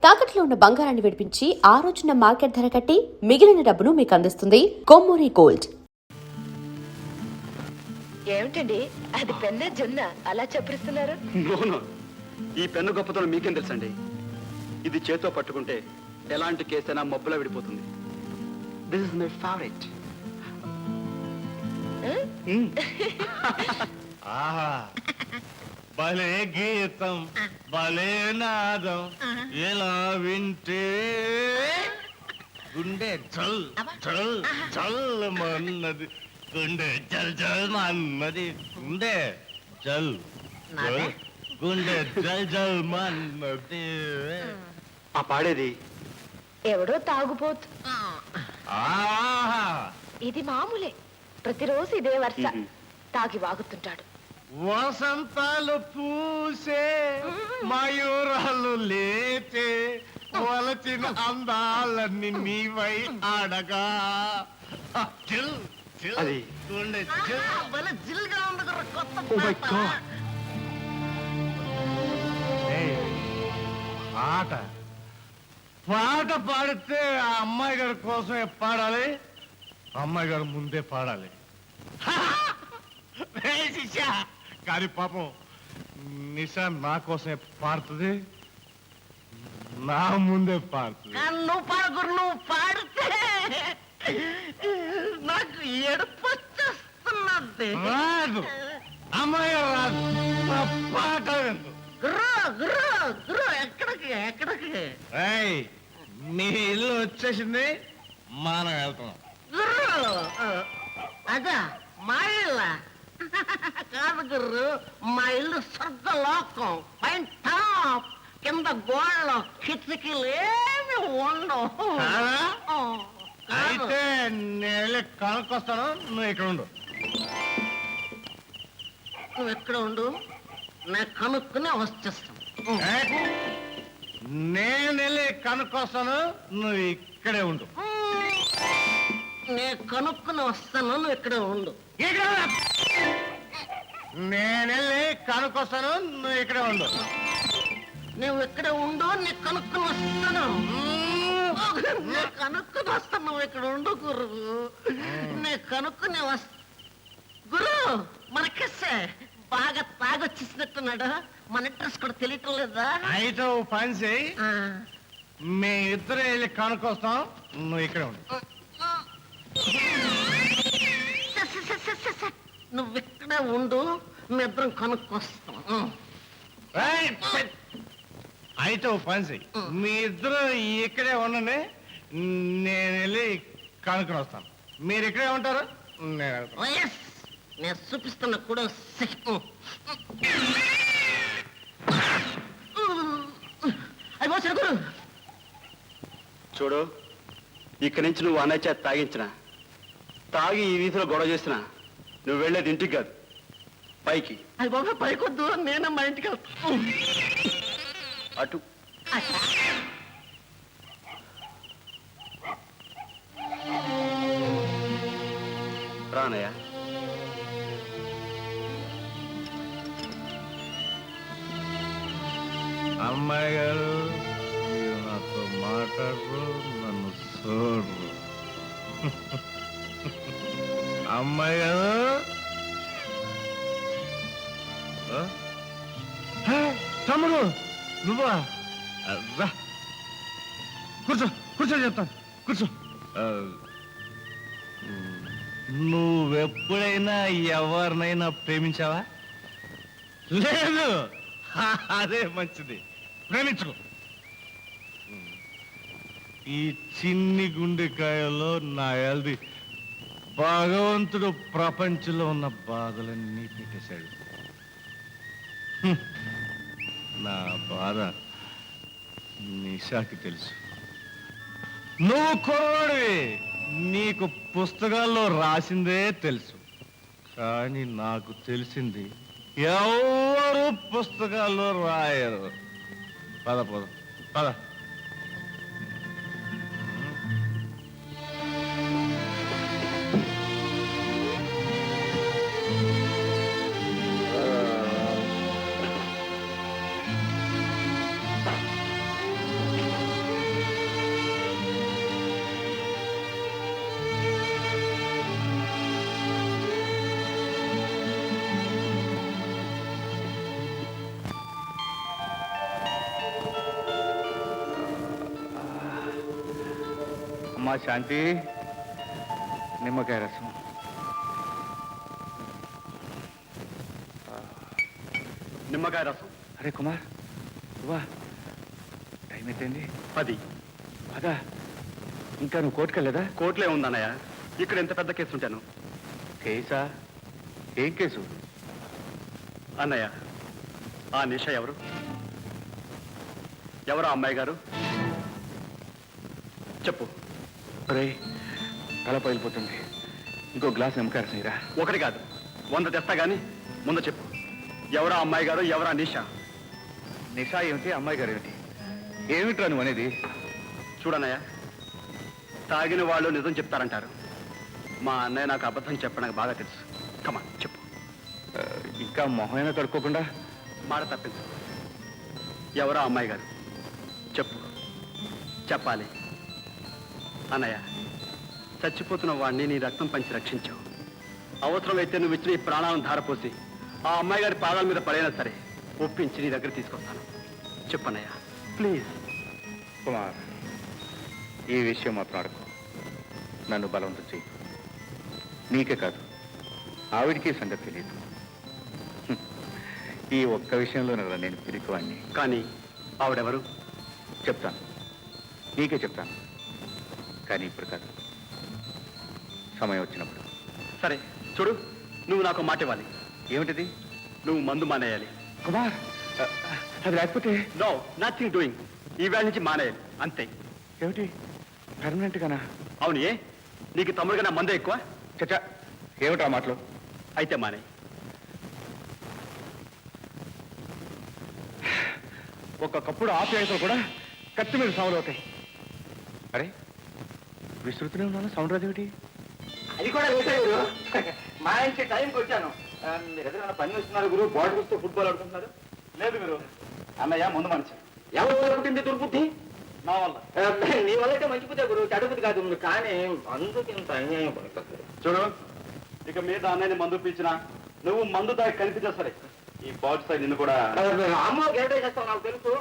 తాకట్లో ఉన్న బంగారాన్ని విడిపించి ఆ రోజున మార్కెట్ ధర కట్టి మిగిలిన డబ్బును మీకు అందిస్తుంది కొమ్మూరి గోల్డ్. ఏమిటండి అది పెన్ను జొన్న అలా చప్పరిస్తున్నారు? ఈ పెన్ను గొప్పతనం మీకేం తెలుసండి? ఇది చేతో పట్టుకుంటే ఎలాంటి కేసైనా మబ్బులా విడిపోతుంది. This is my favourite. ఆహా, భలే గీతం, భలే నాదం, ఎలా వింటే గుండె చల్ చల్ చల్ మన్నది, గుండె చల్ చల్ మన్నది, గుండె చల్ చల్, గుండె చల్ చల్ మన్నది. ఆ పాడేది ఎవడో తాగుపోతు. ఆహా, ఇది మామూలే, ప్రతిరోజు ఇదే వరుస. తాగి వాగుతుంటాడు. వసంతాలు పూసే మయూరాలు లేచే, వలచిన అందాలన్నీ నీవై ఆడగా, చిల్ చిల్ అది. గుండె చిల్, భలే చిల్గా ఉంది కదా కొత్త Oh my పాట. God. ఏయ్, పాట పాట పాడితే ఆ అమ్మాయి గారి కోసమే పాడాలి, అమ్మాయి గారు ముందే పాడాలి. ఏయ్ శిష్య, కానీ పాపం నిషా నా కోసమే పాడుతుంది, నా ముందే పాడుతుంది. నువ్వు పాడకూడదు, నువ్వు పాడితే నాకు ఏడుపు వచ్చేస్తున్నది. రాదు, అమ్మాయి గారు రాదు, నా పాట విందు. గుర్రు గుర్రు గుర్రు, ఎక్కడికి ఎక్కడికి ఏయ్, నీ ఇల్లు వచ్చేసింది, మనం వెళ్తున్నాం. గుర్రు? అదా మా ఇల్ల? కాదు గుర్రు, మా ఇల్లు స్వర్గలోకం, పైన టాప్, కింద గోళ్ళు, కిటికీలు ఏమి ఉండవు. కాదా? కాదు. అయితే నేను వెళ్ళి కనుక్కొస్తాను, నువ్వు ఇక్కడ ఉండు. నువ్వు ఎక్కడ ఉండు, నేను కనుక్కునే వచ్చేస్తాను. నేను వెళ్ళి కనుక్కొస్తాను, నువ్వు ఇక్కడే ఉండు. నేను కనుక్కుని వస్తాను, నువ్వు ఇక్కడే ఉండు. నేను వెళ్ళి కనుక్కొస్తాను, నువ్వు ఇక్కడే ఉండు. నువ్వు ఇక్కడే ఉండు, నేను కనుక్కుని వస్తాను. నేను కనుక్కుని వస్తాను, నువ్వు ఇక్కడ ఉండు గురు. నేను కనుక్కుని వస్తా. గురు, మనకిస్తే బాగా తాగొచ్చేసినట్టున్నాడు, మన అడ్రస్ కూడా తెలియటం లేదా? అయితే ఓ పని చేయి, ఆ. మీ ఇద్దరు వెళ్ళి కనుక్కొస్తాం, నువ్వు ఇక్కడే ఉండు. నువ్వు ఇక్కడే ఉండు, మీ ఇద్దరం కనుక్కొస్తాం. ఏయ్, అయితే ఓ పని చెయ్యి, మీ ఇద్దరు ఇక్కడే ఉండండి, నేను వెళ్ళి కనుక్కొని వస్తాను. మీరు ఇక్కడే ఉంటారు, నేను వెళ్తాను. Yes, నేను చూపిస్తున్న కూడా అది పోసాడు గురు. చూడు, ఇక్కడి నుంచి నువ్వు అన్నయ్య చేత తాగించిన, తాగి ఈ వీధిలో గొడవ చేసిన, నువ్వు వెళ్ళేది ఇంటికి కాదు, పైకి. అది బాబా పైకొద్దు, నేనే మా ఇంటికి వెళ్తాను. అటు రానయ్య. అమ్మాయి గారు, మీరు నాతో మాట్లాడరు, నన్ను చూడరు. అమ్మాయి గారు, ఆ? హే, తమ్ముడు నువ్వా? రా, కూర్చో కూర్చో, చెప్తాను, కూర్చో. నువ్వెప్పుడైనా ఎవరినైనా ప్రేమించావా? లేదు, అదే మంచిది, ప్రేమించుకో. ఈ చిన్ని గుండెకాయలో నా ఎల్ది భగవంతుడు ప్రపంచంలో ఉన్న బాధలన్నీ పెట్టేశాడు. నా బాధ నిషాకి తెలుసు. నువ్వు కుర్రాడివి, నీకు పుస్తకాల్లో రాసిందే తెలుసు, కానీ నాకు తెలిసింది ఎవరు పుస్తకాల్లో రాయరు. పద పద పద. అమ్మా శాంతి, నిమ్మకాయ రసం. నిమ్మకాయ రసం. అరే కుమార్, వా, టైం ఎంతైంది? 10. అదా, ఇంకా నువ్వు కోర్టుకెళ్ళదా? కోర్టులే ఉందన్నయ్య, ఇక్కడ ఎంత పెద్ద కేసు ఉంటాను. కేసా? ఏం కేసు? అన్నయ్య, ఆ నిష ఎవరు? ఎవరు ఆ అమ్మాయి గారు? చెప్పు. అరే, తల పగిలిపోతుంది. ఇంకో గ్లాస్ నిమ్మకాయ రసం ఇరా. ఒకటి కాదు, 100 తెస్తా గాని ముందు చెప్పు. ఎవరా అమ్మాయి గారు, ఎవరా నిష? నిషా ఏమిటి, అమ్మాయి గారు ఏమిటి? ఏమిట్రా నువ్వు అనేది? చూడన్నయ్య, తాగిన వాళ్ళు నిజం చెప్తారంటారు. మా అన్నయ్య నాకు అబద్ధం చెప్పడానికి బాగా తెలుసు. కమా చెప్పు. ఇంకా మొహమైనా కడుక్కోకుండా మాట తప్పించు. ఎవరా అమ్మాయి గారు? చెప్పు. చెప్పాలి. అన్నయ్య, చచ్చిపోతున్న వాడిని నీ రక్తం పంచి రక్షించావు. అవసరమైతే నువ్వు ఇచ్చిన ఈ ప్రాణాలను ధారపోసి ఆ అమ్మాయి గారి పాదాల మీద పడైనా సరే ఒప్పించి నీ దగ్గర తీసుకొస్తాను. చెప్పన్నయ్య, ప్లీజ్. కుమార్, ఈ విషయం మాత్రం అడకు. నన్ను బలవంతం చెయ్యి. నీకే కాదు, ఆవిడికి సంగతి తెలియదు. ఈ ఒక్క విషయంలో నేను పిరికివాణ్ణి. కానీ ఆవిడెవరు? చెప్తాను, నీకే చెప్తాను. కానీ ఇప్పుడు కాదు, సమయం వచ్చినప్పుడు. సరే చూడు, నువ్వు నాకు మాట ఇవ్వాలి. ఏమిటిది? నువ్వు మందు మానేయాలి. కుమార్, అది లేకపోతే నో, నథింగ్ డూయింగ్. ఈవేళ నుంచి మానేయాలి, అంతే. ఏమిటి, పర్మనెంట్ గానా? అవును. ఏ, నీకు తమ్ముడు కన్నా మందే ఎక్కువ? చచ్చా, ఏమిటా మాటలు? అయితే మానే. ఒక్కొక్కప్పుడు ఆప్యాయతలు కూడా కత్తి మీద సౌండ్ అవుతాయి. అరే, విస్తృతిలో ఉన్నాను, సౌండ్ రాదేమిటి? అది కూడా వేసారు. మా ఇంటి టైంకి వచ్చాను. మీరు ఎదురైనా పని వస్తున్నారు గురు, బాల్ చూస్తూ ఫుట్బాల్ ఆడుకుంటున్నారు. లేదు గురు, అన్నయ్య ముందు మనిషి. ఎవరు పుట్టింది దుర్బుద్ధి? నా వల్ల. నీ వల్ల అయితే మంచి బుద్ధి గురు, చెడు బుద్ధి కాదు. కానీ అందుకు ఇంత అన్యాయం పడుతుంది. చూడు, ఇక మీద అన్నయ్యని మందు పీల్చినా నువ్వు మందు తాగి కనిపించా సరే, ఈ బాడ్ సైడ్ నిన్ను కూడా. అమ్మ గేటే చేస్తావు నాకు తెలుసు.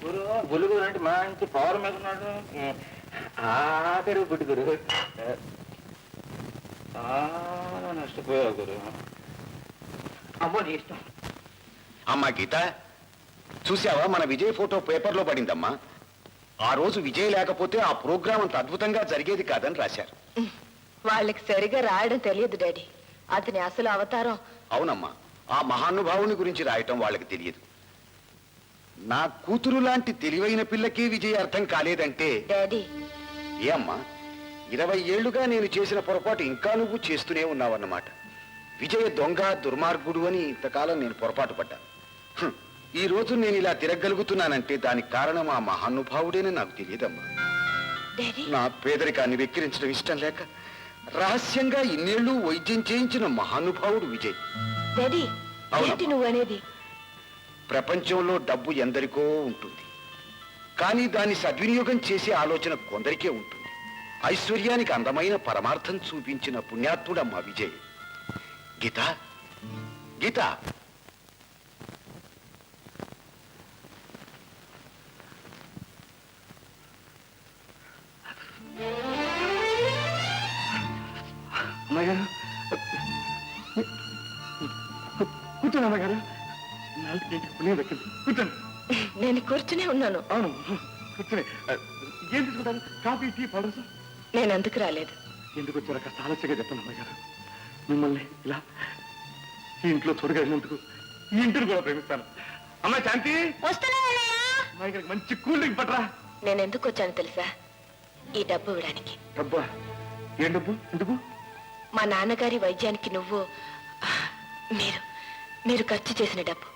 గురు గులుగు అంటే మంచి పవర్ మీద ఉన్నాడు. ఆఖరి గుడ్డు గురు, చాలా నష్టపోయావు గురు. అమ్మో నీ ఇష్టం. అమ్మా గీత, చూసావా, మన విజయ్ ఫోటో పేపర్లో పడిందమ్మా. ఆ రోజు విజయ్ లేకపోతే ఆ ప్రోగ్రాం అంత అద్భుతంగా జరిగేది కాదని రాశారు. వాళ్ళకి సరిగా రాయడం తెలియదు డాడీ. అతని అసలు అవతారం. అవునమ్మా, ఆ మహానుభావుని గురించి రాయటం వాళ్ళకి తెలియదు. నా కూతురు లాంటి తెలివైన పిల్లకి విజయ్ అర్థం కాలేదంటే డాడీ, ఏ అమ్మా, 20 ఏళ్లుగా నేను చేసిన పొరపాటు ఇంకా నువ్వు చేస్తూనే ఉన్నావన్నమాట. విజయ్ దొంగ, దుర్మార్గుడు అని ఇంతకాలం నేను పొరపాటు పడ్డా. ఈ రోజు నేను ఇలా తిరగలుగుతున్నానంటే దానికి కారణం ఆ మహానుభావుడేనని నాకు తెలియదమ్మా. డాడీ, నా పేదరికాన్ని వెక్కిరించడం ఇష్టం లేక రహస్యంగా ఇన్నేళ్లు వైద్యం చేయించిన మహానుభావుడు విజయ్. డాడీ, అవునమ్మా. ఏంటి నువ్వు అనేది? ప్రపంచంలో డబ్బు ఎందరికో ఉంటుంది, కానీ దాన్ని సద్వినియోగం చేసే ఆలోచన కొందరికే ఉంటుంది. ఐశ్వర్యానికి అందమైన పరమార్థం చూపించిన పుణ్యాత్ముడమ్మా విజయ్. గీత, గీత, అమ్మాయి గారు కూర్చోండి. అమ్మాయి గారు, నాలుగు పుణ్యం దక్కింది. కూర్చోండి. నేను కూర్చునే ఉన్నాను. అవును, కూర్చోండి. ఏం తీసుకుంటారు? Coffee, tea, powder? నేను అందుకు రాలేదు. ఎందుకు వచ్చారో కాస్త ఆలస్యంగా చెప్పండి అమ్మాయి గారు. మిమ్మల్ని ఇలా ఈ ఇంట్లో చూడగలిగినందుకు ఈ ఇంటిని కూడా ప్రేమిస్తాను. అమ్మాయి శాంతి, అమ్మాయి గారికి మంచి కూల్ డ్రింక్ పట్టరా. నేను ఎందుకు వచ్చాను తెలుసా? ఈ డబ్బు ఇవ్వడానికి. డబ్బా? ఏం డబ్బు? ఎందుకు? మా నాన్నగారి వైద్యానికి మీరు ఖర్చు చేసిన డబ్బు.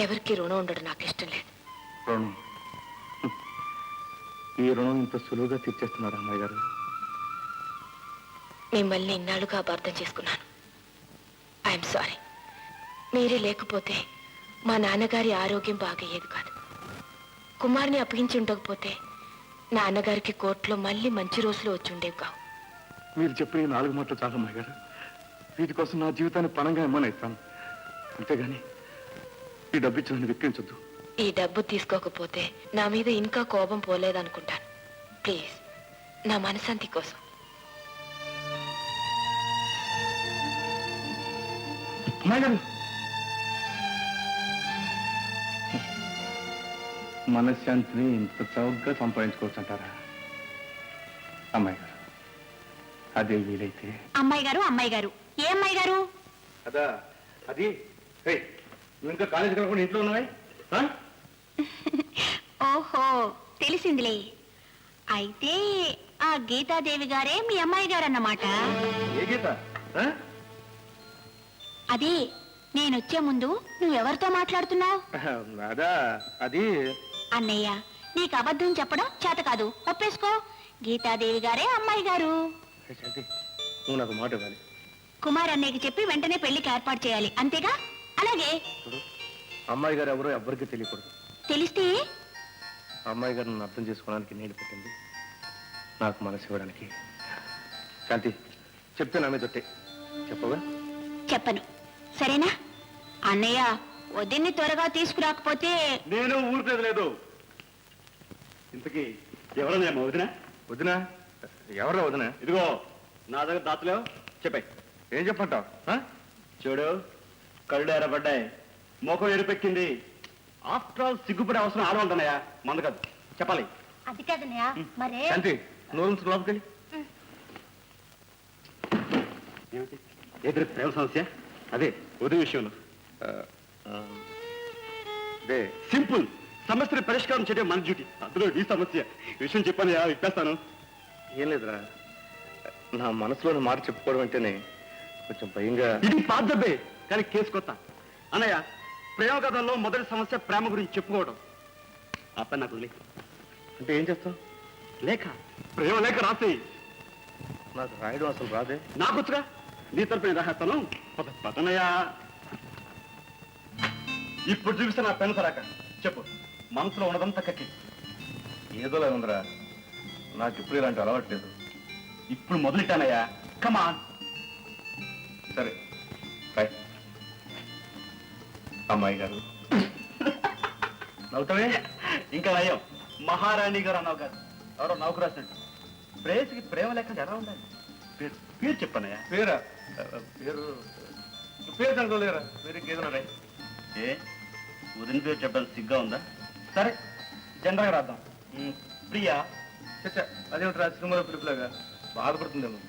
ఎవరికి రుణం ఉండడం నాకు ఇష్టం లేదు. రుణం? ఈ రుణం ఇంత సులువుగా తీర్చేస్తున్నారు అమ్మాయి గారు. మిమ్మల్ని ఇన్నాళ్ళుగా అపార్థం చేసుకున్నాను. I'm sorry. మీరే లేకపోతే మా నాన్నగారి ఆరోగ్యం బాగయ్యేది కాదు. కుమార్ని అప్పగించి ఉండకపోతే నాన్నగారికి కోర్టులో మళ్ళీ మంచి రోజులు వచ్చి ఉండేవి కావు. మీరు చెప్పిన ఈ 4 మాటలు చాలా అమ్మాయి గారు. వీటి కోసం నా జీవితాన్ని పణంగా ఇమ్మని ఇస్తాను, అంతేగాని ఈ డబ్బు ఇచ్చిన వెక్కించొద్దు. ఈ డబ్బు తీసుకోకపోతే నా మీద ఇంకా కోపం పోలేదనుకుంటాను. ప్లీజ్ నా మనశాంతి కోసం. అమ్మాయి గారు, మనశ్శాంతిని ఇంత చౌకగా సంపాదించుకోవచ్చు అంటారా? అమ్మాయి గారు, అదే వీలైతే. అమ్మాయి గారు ఏ అమ్మాయి గారు? అదా అది నువ్వు ఇంకా కాలేజీకి వెళ్ళకుండా ఇంట్లో ఉన్నావే? ఓహో తెలిసిందిలే. అయితే ఆ గీతాదేవి గారే మీ అమ్మాయి గారు అన్నమాట. ఏ గీత? అదే నేనొచ్చే ముందు నువ్వెవరితో మాట్లాడుతున్నావు? అదా అది అన్నయ్య, నీకు అబద్ధం చెప్పడం చేత కాదు, ఒప్పేసుకో. గీతాదేవి గారే అమ్మాయి గారు. శాంతి, నువ్వు నాకు మాట ఇవ్వాలి. కుమార్ అన్నయ్యకి చెప్పి వెంటనే పెళ్లికి ఏర్పాటు చేయాలి, అంతేగా? అలాగే. అమ్మాయి గారు ఎవరో ఎవ్వరికీ తెలియకూడదు. తెలిస్తే? అమ్మాయి గారు నన్ను అర్థం చేసుకోవడానికి నీళ్ళు పెట్టింది, నాకు మనసు ఇవ్వడానికి. శాంతి, చెప్తే నా మీద ఒట్టే. చెప్పవా? చెప్పను, సరేనా? అన్నయ్య, వదిన్ని త్వరగా తీసుకురాకపోతే నేను ఊరికేది లేదు. ఇంతకీ ఎవరన్నా వదినా? వదినా? ఎవరో వదినా? ఇదిగో నా దగ్గర దాతలేవు, చెప్పాయి. ఏం చెప్పంటావు? చూడు, కళ్ళు ఎర్రబడ్డాయి, ముఖం ఎరుపెక్కింది. ఆఫ్టర్ ఆల్ సిగ్గుపడే అవసరం ఆడవాళ్ళన్నాయా, మంద కాదు. చెప్పాలి. అది కాదన్నయ్య, మరే శాంతి, నోరు లోపలికెళ్ళి. ఏమిటి? ఏదో ప్రేమ సమస్య? అదే ఉదయం విషయంలో. అదే సింపుల్ సమస్యను పరిష్కారం చేయడం మన డ్యూటీ. అందులో ఈ సమస్య విషయం చెప్పాను, ఇప్పేస్తాను. ఏం లేదురా, నా మనసులోని మాట చెప్పుకోవడం అంటేనే కొంచెం భయంగా. ఇది పాతబ్బే, కానీ కేసు కొత్త. అన్నయ్య, ప్రేమ కథల్లో మొదటి సమస్య ప్రేమ గురించి చెప్పుకోవడం. ఆ పని నాకు లేక. అంటే ఏం చేస్తావు? లేఖ, ప్రేమ లేఖ రాసి. నాకు రాయడం అసలు రాదే. నాకు వచ్చుగా, నీ తరపున రాస్తాను. పదనయ్యా, ఇప్పుడు చూపిస్తే నా పెన్ సరాక. చెప్పు, మనసులో ఉన్నదంతా కక్కి. ఏదోలా ఉందిరా, నాకు ఇప్పుడు ఇలాంటి అలవాట్లేదు. ఇప్పుడు మొదలెట్టానయ్యా, కమాన్. సరే రాయ్. అమ్మాయి గారు. నవ్వుతావే? ఇంకా నయ్యం, మహారాణి గారు అన్నావు కాదు, ఎవరో నౌకు రాసినట్టు. ప్రేయసికి ప్రేమ లెక్క ఎలా ఉండాలి? పేరు పేరు చెప్పన్నయ్యా. పేరా? పేరు పేరు అనుకోలేరా? పేరు ఇంకేదన్నా రాయ్. ఏ ఉదయం పేరు చెప్పడానికి సిగ్గా ఉందా? సరే, జనరల్గా రాద్దాం. ప్రియా. చచ్చా, అదేమిటి రా, సినిమాలో పిలుపులాగా బాధపడుతుందేమో.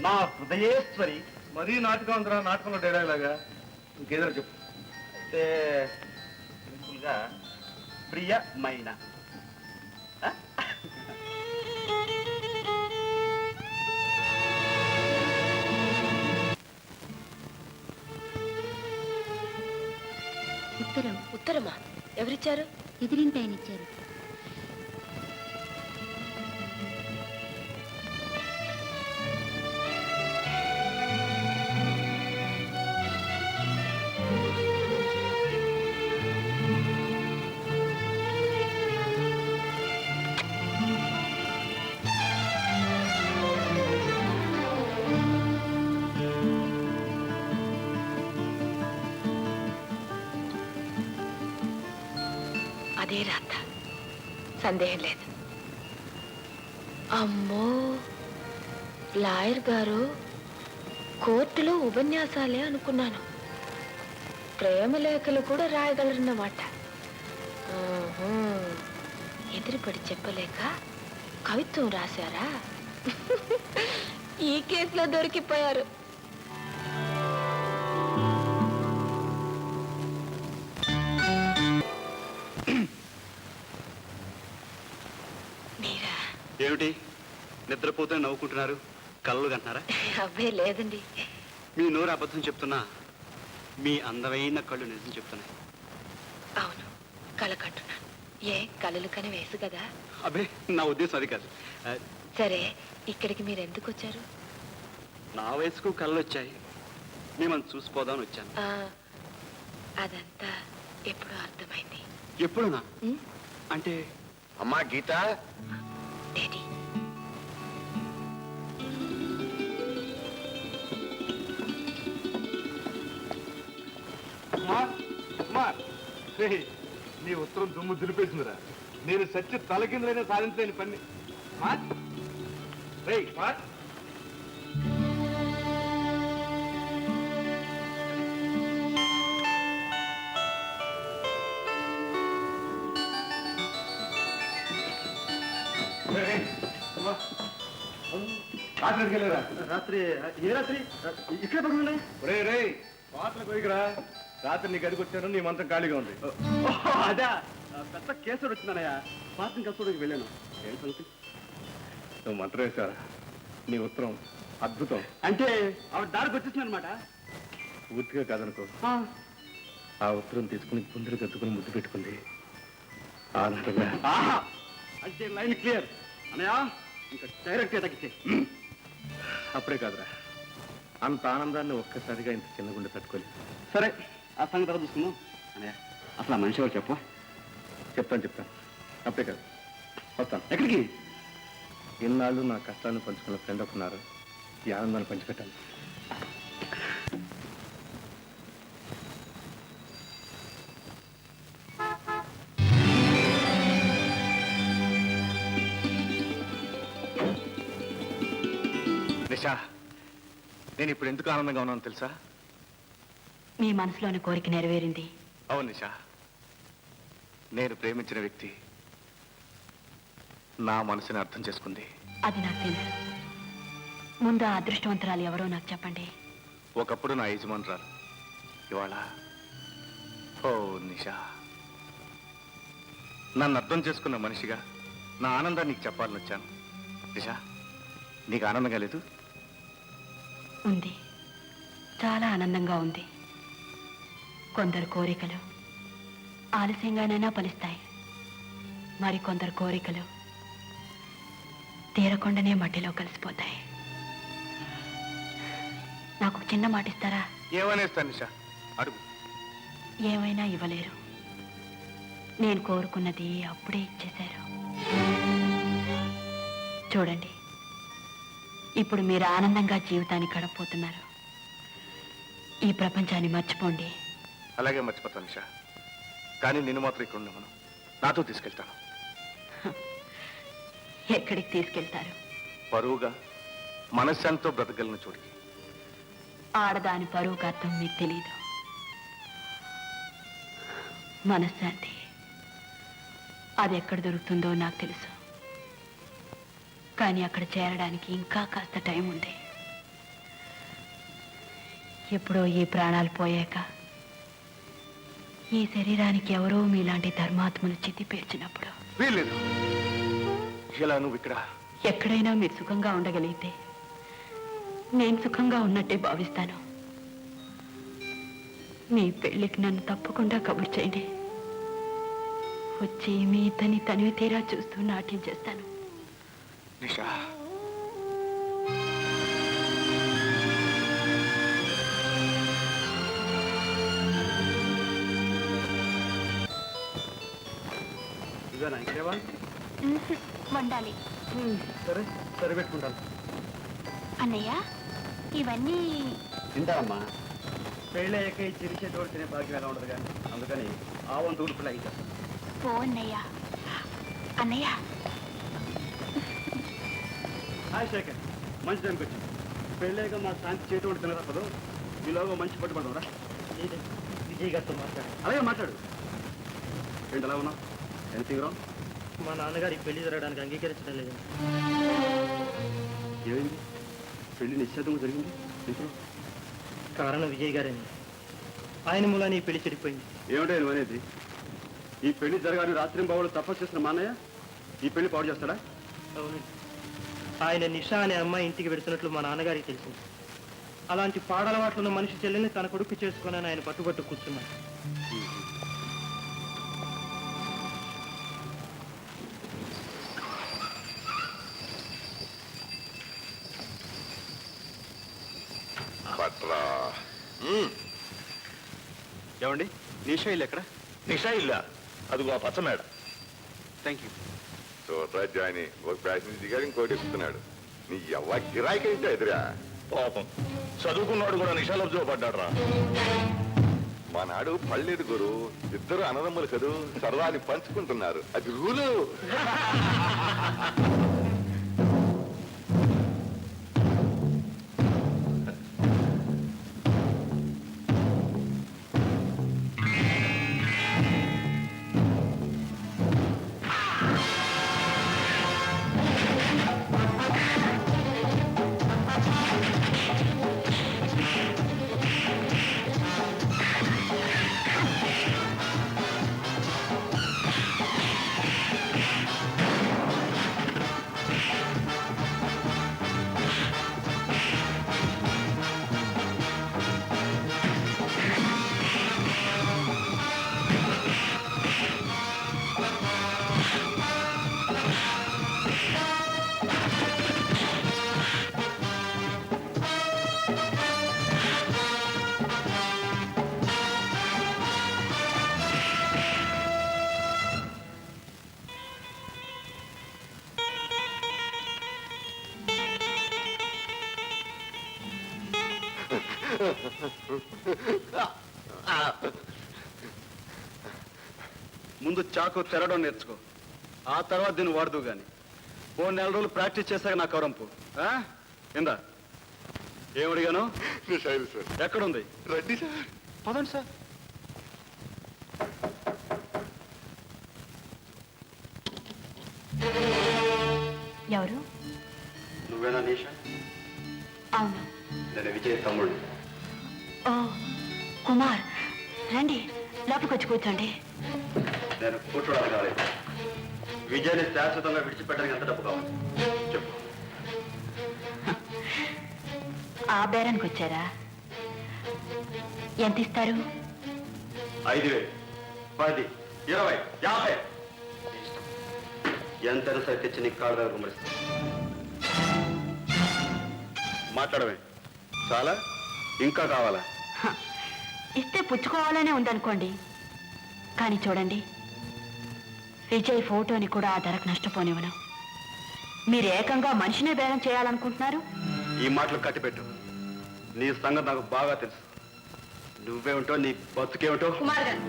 నా హృదయేశ్వరి. మరీ నాటకం ఉందిరా, నాటకంలో డైలాగ్ లాగా. ఇంకేదైనా చెప్పు. అయితే సింపుల్గా ప్రియమైన. ఉత్తరం. ఉత్తరమా? ఎవరిచ్చారు? ఎదిరింటి ఆయన ఇచ్చారు. అదే రాత, సందేహం లేదు. అమ్మో, లాయర్ గారు కోర్టులో ఉపన్యాసాలే అనుకున్నాను. ప్రేమ లేఖలు కూడా రాయగలరన్నమాట. ఎదురుపడి చెప్పలేక కవిత్వం రాశారా? ఈ కేసులో దొరికిపోయారు. ఏమిటి నిద్రపోతే నవ్వుకుంటున్నారు? కళ్ళు కంటున్నారా? అబ్బే లేదండి. మీ నోరు అబద్ధం చెప్తున్నా, మీ అందమైన కళ్ళు నిజం చెప్తున్నాయి. అవును, కళ కంటున్నాను. ఏ కళలు కని వేసు కదా? అబ్బే, నా ఉద్దేశం అది కాదు. సరే, ఇక్కడికి మీరు ఎందుకు వచ్చారు? నా వయసుకు కళ్ళు వచ్చాయి, మిమ్మల్ని చూసిపోదామని వచ్చాను. అదంతా ఎప్పుడూ అర్థమైంది. ఎప్పుడునా? అంటే అమ్మా గీత, డాడీ, నీ ఉత్తరం దుమ్ము దులిపేసిందిరా. నేను సత్య తలకిందులైనా సాధించలేని పని. రాత్రి ఏ రాత్రి ఇక్కడే పడుకున్నాయి. రే రే పాటలు పోయికరా. రాత్రి నీ గదికి వచ్చాను, నీ మంచం ఖాళీగా ఉంది. అదే పెద్ద కేసుడు వచ్చిందనయ్యా. పాత్రని కలుసుకోవడానికి వెళ్ళాను. ఏం సంగతి? నువ్వు మంత్రం వేశారా? నీ ఉత్తరం అద్భుతం. అంటే ఆవిడ దారికి వచ్చేసింది అనమాట. పూర్తిగా కాదనుకో. ఆ ఉత్తరం తీసుకుని గుండెలు కత్తుకుని ముద్దు పెట్టుకుంది. ఆనందంగా. అంటే లైన్ క్లియర్ అనయా. ఇంకా డైరెక్ట్ తగ్గితే అప్పుడే కాదురా, అంత ఆనందాన్ని ఒక్కసారిగా ఇంత చిన్న గుండె తట్టుకోలేదు. సరే, ఆ సంగతి తర్వాత చూసుకుందాం. అనయ్య అసలు ఆ మనిషి ఎవరు చెప్పు. చెప్తాను. అప్పుడే కాదు, వస్తాను. ఎక్కడికి? ఇన్నాళ్ళు నా కష్టాన్ని పంచుకున్న ఫ్రెండ్ ఒకన్నారు. ఈ ఆనందాన్ని పంచిపెట్టాను. నిషా, నేను ఇప్పుడు ఎందుకు ఆనందంగా ఉన్నాను తెలుసా? మీ మనసులోని కోరిక నెరవేరింది. అవును నిషా, నేను ప్రేమించిన వ్యక్తి నా మనసుని అర్థం చేసుకుంది. అది నాకు తెలుసు. ముందు ఆ అదృష్టవంతురాలు ఎవరో నాకు చెప్పండి. ఒకప్పుడు నా యజమానురాలు, ఇవాళ ఓ నిషా, నన్ను అర్థం చేసుకున్న మనిషిగా నా ఆనందాన్ని నీకు చెప్పాలని వచ్చాను. నిషా, నీకు ఆనందంగా లేదు? ఉంది, చాలా ఆనందంగా ఉంది. కొందరు కోరికలు ఆలస్యంగానైనా ఫలిస్తాయి. మరికొందరు కోరికలు తీరకుండానే మట్టిలో కలిసిపోతాయి. నాకు ఒక చిన్న మాట ఇస్తారా? ఏమనేస్తాను నిషా, అడుగు. ఏమైనా ఇవ్వలేరు. నేను కోరుకున్నది అప్పుడే ఇచ్చేశారు. చూడండి, ఇప్పుడు మీరు ఆనందంగా జీవితాన్ని గడపబోతున్నారు. ఈ ప్రపంచాన్ని మర్చిపోండి. అలాగే మర్చిపోతాను నిషా, కానీ నిన్ను మాత్రం ఇక్కడ ఉండమను. నాతో తీసుకెళ్తాను. ఎక్కడికి తీసుకెళ్తారు? పరువుగా మనశ్శాంతితో బ్రతకగలను చోటికి. ఆడదాని పరువుకు అర్థం మీకు తెలీదు. మనశ్శాంతి అది ఎక్కడ దొరుకుతుందో నాకు తెలుసు. కానీ అక్కడ చేరడానికి ఇంకా కాస్త టైం ఉంది. ఎప్పుడో ఈ ప్రాణాలు పోయాక ఈ శరీరానికి ఎవరో మీలాంటి ధర్మాత్మను చితి పేర్చినప్పుడు వీల్లేదు. ఇలా నువ్వు ఇక్కడ ఎక్కడైనా మీరు సుఖంగా ఉండగలిగితే నేను సుఖంగా ఉన్నట్టే భావిస్తాను. మీ పెళ్లికి నన్ను తప్పకుండా కబురు చేయండి. వచ్చి మీ ఇతని తనివి తీరా చూస్తూ నాట్యం చేస్తాను. నిషా, ఇదేనా ఇంకేవా? వండాలి. సరే సరే పెట్టుకుంటాను. అన్నయ్య, ఇవన్నీ తింటారమ్మా. పెళ్ళి అయ్యాక ఈ చిరిచేటోడు తినే భాగ్యం ఎలా ఉండదు కానీ, అందుకని ఆ వంతు ఉడుపులు అయ్యి పో అన్నయ్య. అన్నయ్య, హాయ్ శేఖర్, మంచి టైంకి వచ్చింది. పెళ్ళాక మా శాంతి చేతోడు తినరాపదు. ఈలోగా మంచి పట్టుబడరా. విజయ్ గారితో మాట్లాడు. అలాగే మాట్లాడు. ఏంటి ఎలా ఉన్నావు? ఎంత తీవ్రం? మా నాన్నగారి పెళ్లి జరగడానికి అంగీకరించడం లేదు. ఏమైంది? పెళ్లి నిశ్చితంగా జరిగింది. ఇంట్లో కారణం విజయ్ గారేని. ఆయన మూలాన్ని ఈ పెళ్లి చెడిపోయింది. ఏమిటో నువ్వు అనేది? ఈ పెళ్లి జరగాలని రాత్రి బావులు తపస్సు చేసిన మా అన్నయ్య ఈ పెళ్లి పాడు చేస్తాడా? అవునండి. ఆయన నిషా అనే అమ్మాయి ఇంటికి వెడుతున్నట్లు మా నాన్నగారికి తెలిసింది. అలాంటి పాడలవాట్లు ఉన్న మనిషి చెల్లెల్ని తన కొడుకు చేసుకోనని ఆయన పట్టుబట్టు కూర్చున్నాడు. ఏమండి, నిషా ఇల్లు ఎక్కడ? నిషా ఇల్లా? అదిగో ఆ పచ్చ మేడ. Thank you. చూడరా జాని, ఒక ఫ్యాషన్ దిగారు, ఇంకోటి ఇస్తున్నాడు. నీ ఎవ్వ గిరాకీ అయితే ఎదురా. పాపం చదువుకున్నాడు కూడా నిషాలో పడ్డాడు రా. మా నాడు పళ్ళేదు గురు, ఇద్దరు అన్నదమ్ములు కదూ, సరదాని పంచుకుంటున్నారు, అది రూలు. ముందు చాకు తెరడం నేర్చుకో, ఆ తర్వాత దీన్ని వాడదు గాని. ఓ 4 రోజులు ప్రాక్టీస్ చేశాక నా కవరంపు ఇందా. ఏమడిగాను? సరే సార్. ఎక్కడుంది? రండి సార్. పదండి సార్. ఎవరు? నువ్వేనా నీషా? అవును. నేను విజయ్ తమ్ముడు. ఓ కుమార్, రండి లోపలికి వచ్చి కూర్చోండి. నేను కూర్చోడానికి రాలేదు. విజయ్ని శాశ్వతంగా విడిచిపెట్టడానికి ఎంత డబ్బు కావాలి చెప్పు. ఆ బేరానికి వచ్చారా? ఎంత ఇస్తారు? 5,000, 10, 20, 50 ఎంతైనా సరే తెచ్చి నీకు కాళ్ళ దగ్గర గుమ్మరిస్తా. మాట్లాడమే చాలా, ఇంకా కావాలా? ఇస్తే పుచ్చుకోవాలనే ఉందనుకోండి, కానీ చూడండి, విజయ్ ఫోటోని కూడా ఆ ధరకు నష్టపోనివ్వను. మీరు ఏకంగా మనిషినే బేరం చేయాలనుకుంటున్నారు. ఈ మాటలు కట్టిపెట్టు. నీ సంగతి నాకు బాగా తెలుసు. నువ్వేమిటో, నీ బతుకేమిటో. కుమార్ గారు,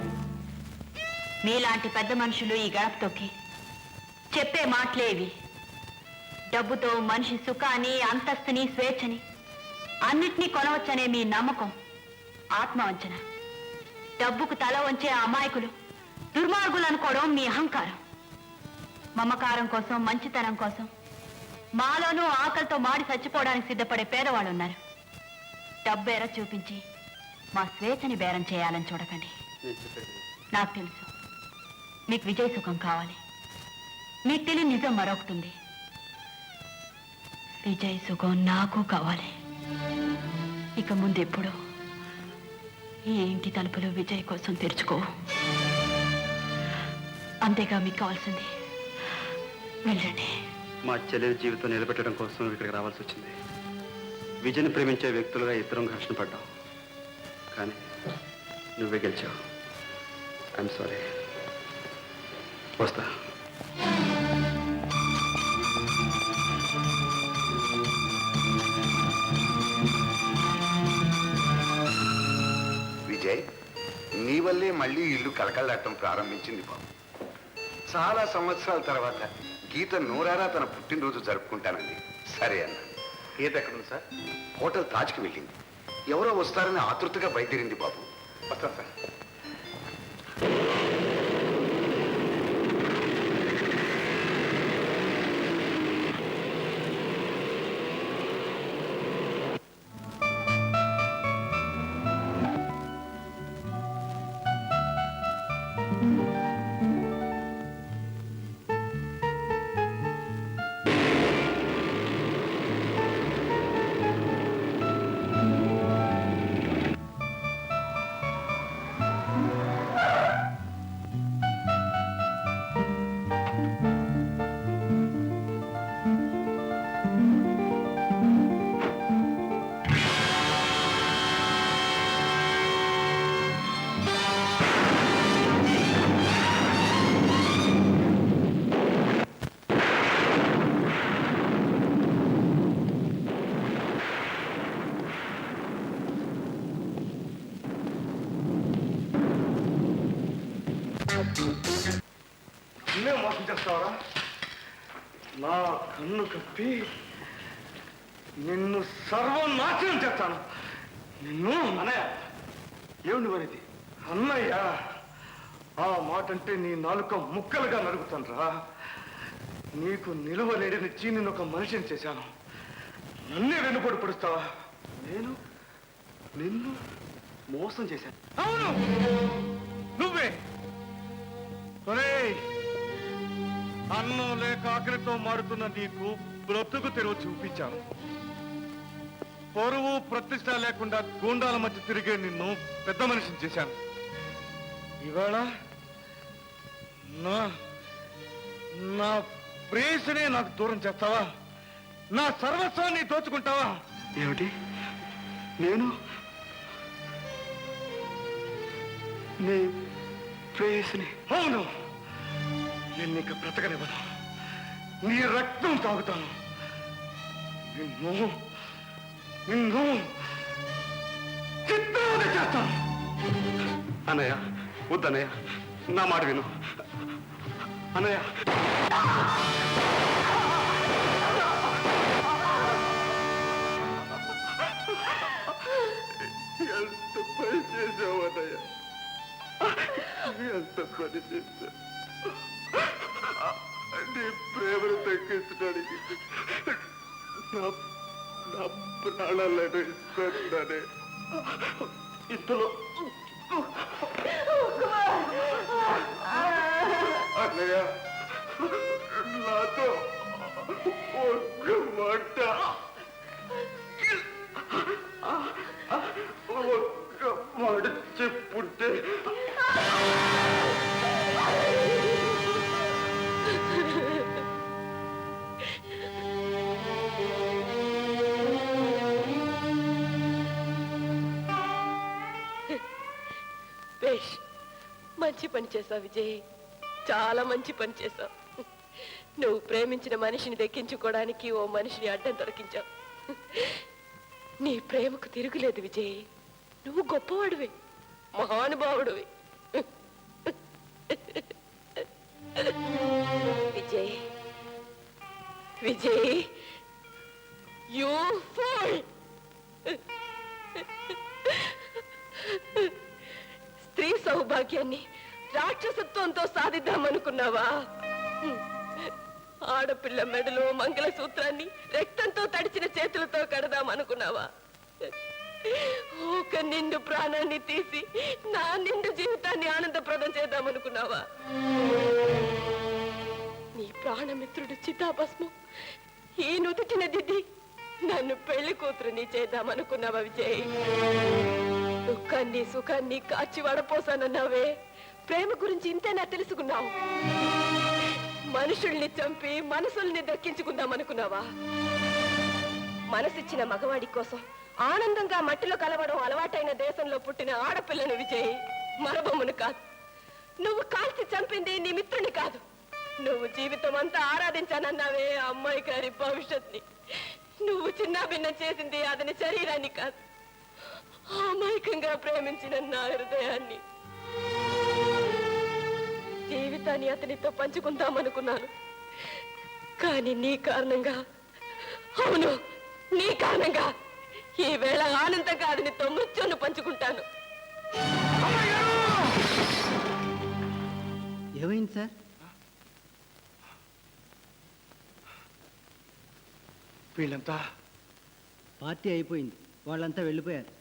మీలాంటి పెద్ద మనుషులు ఈ గడప తొక్కి చెప్పే మాటలేవి. డబ్బుతో మనిషి సుఖాన్ని, అంతస్తుని, స్వేచ్ఛని అన్నిటినీ కొనవచ్చనే మీ నమ్మకం ఆత్మవంచన. డబ్బుకు తల వంచే అమాయకులు దుర్మార్గులు అనుకోవడం మీ అహంకారం. మమకారం కోసం, మంచితనం కోసం మాలోనూ ఆకలితో మాడి చచ్చిపోవడానికి సిద్ధపడే పేదవాళ్ళు ఉన్నారు. డబ్బు ఎర చూపించి మా స్వేచ్ఛని బేరం చేయాలని చూడకండి. నాకు తెలుసు మీకు విజయ్ సుఖం కావాలి. మీకు తెలియని నిజం మరొకటి ఉంది. విజయ్ సుఖం నాకు కావాలి. ఇక ముందెప్పుడు ఈ ఇంటి తలుపులు విజయ్ కోసం తెరుచుకో. అంతేగా మీకు కావాల్సింది. వెళ్ళండి. మా చెల్లెలి జీవితం నిలబెట్టడం కోసం ఇక్కడికి రావాల్సి వచ్చింది. విజయ్ని ప్రేమించే వ్యక్తులుగా ఇద్దరం ఘర్షణ పడ్డాం, కానీ నువ్వే గెలిచావు. I'm sorry. వస్తా. విజయ్, నీ వల్లే మళ్ళీ ఇల్లు కలకల్లాడటం ప్రారంభించింది బాబు. చాలా సంవత్సరాల తర్వాత గీత నూరారా తన పుట్టినరోజు జరుపుకుంటానండి. సరే అన్న. గీత ఎక్కడుంది సార్? హోటల్ తాజ్కి వెళ్ళింది. ఎవరో వస్తారని ఆతృతగా బయలుదేరింది బాబు. వస్తాను సార్. మోసం చేస్తావరా? నా కన్ను కప్పి నిన్ను సర్వనాశనం చేస్తాను. నిన్ను అన్నయ్య ఏమిటి మరిది? అన్నయ్య ఆ మాట అంటే నీ నాలుక ముక్కలుగా నరుగుతాను రా. నీకు నిలువ లేడినిచ్చి నేను ఒక మనిషిని చేశాను. నన్నే వెన్నుపోటు పొడుస్తావా? నేను నిన్ను మోసం చేశాను. అవును, నువ్వే. ఒరేయ్, అన్నం లేక ఆకలితో మారుతున్న నీకు బ్రతుకు తెరువు చూపించాను. పరువు ప్రతిష్ట లేకుండా గూండాల మధ్య తిరిగే నిన్ను పెద్ద మనిషిని చేశాను. ఇవాళ నా నా ప్రేయసినే నాకు దూరం చేస్తావా? నా సర్వస్వాన్ని దోచుకుంటావా? ఏమిటి? నేను నీ ప్రేయసిని? అవును, నేను నీకు బ్రతకనివ్వను. నీ రక్తం తాగుతాను. నిన్ను నిన్ను చిత్రవద చేస్తాను. అన్నయ్య వద్దన్నయ్య, నా మాట విను అన్నయ్య. ఎంత పని చేసావు అన్నయ్య, ఎంత పని చేశావు. నీ ప్రేమను తగ్గించడానికి నా ప్రాణాలను ఇస్తున్నానే. ఇంతలో అన్నయ్య నాతో ఒక్క మాట ఒక్క మాట చెప్పుంటే బేష్, మంచి పని చేశావు విజయ్, చాలా మంచి పని చేశావు. నువ్వు ప్రేమించిన మనిషిని దక్కించుకోవడానికి ఓ మనిషిని అడ్డం దొరికించావు. నీ ప్రేమకు తిరుగులేదు విజయ్, నువ్వు గొప్పవాడివి, మహానుభావుడివి. Vijay Vijay, you fool! స్త్రీ సౌభాగ్యాన్ని రాక్షసత్వంతో సాధిద్దామనుకున్నావా? ఆడపిల్ల మెడలో మంగళసూత్రాన్ని రక్తంతో తడిచిన చేతులతో కడదామనుకున్నావా? ఒక నిండు ప్రాణాన్ని తీసి నా నిండు జీవితాన్ని ఆనందప్రదం చేద్దామనుకున్నావా? నీ ప్రాణమిత్రుడు చితాభస్మం ఈ నుదుటిన దిద్ది నన్ను పెళ్లి కూతురుని చేద్దామనుకున్నావా విజయ్? దుఃఖాన్ని సుఖాన్ని కాచి వడపోసానన్నావే, ప్రేమ గురించి ఇంతేనా తెలుసుకున్నావు? మనుషుల్ని చంపి మనసుల్ని దక్కించుకుందామనుకున్నావా? మనసిచ్చిన మగవాడి కోసం ఆనందంగా మట్టిలో కలవడం అలవాటైన దేశంలో పుట్టిన ఆడపిల్లను విజయ్, మరబొమ్మను కాదు. నువ్వు కాల్చి చంపింది నీ మిత్రుని కాదు, నువ్వు జీవితం అంతా ఆరాధించానన్నావే ఆ అమ్మాయి గారి భవిష్యత్ని. నువ్వు చిన్నాభిన్నం చేసింది అతని శరీరాన్ని కాదు, అమాయకంగా ప్రేమించిన నా హృదయాన్ని. జీవితాన్ని అతనితో పంచుకుందామనుకున్నాను, కానీ నీ కారణంగా, అవును నీ కారణంగా ఈవేళ ఆనందంగా అతనితో మృత్యును పంచుకుంటాను. ఏమైంది సార్? వీళ్ళంతా పార్టీ అయిపోయింది, వాళ్ళంతా వెళ్ళిపోయారు.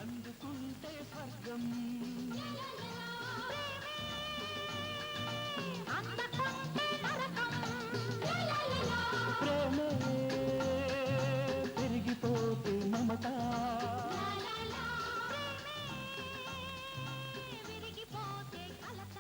అందుకుంటే స్వర్గం, అందకుంటే నరకం. ప్రేమే పెరిగిపోతే మమత, విరిగిపోతే కలత.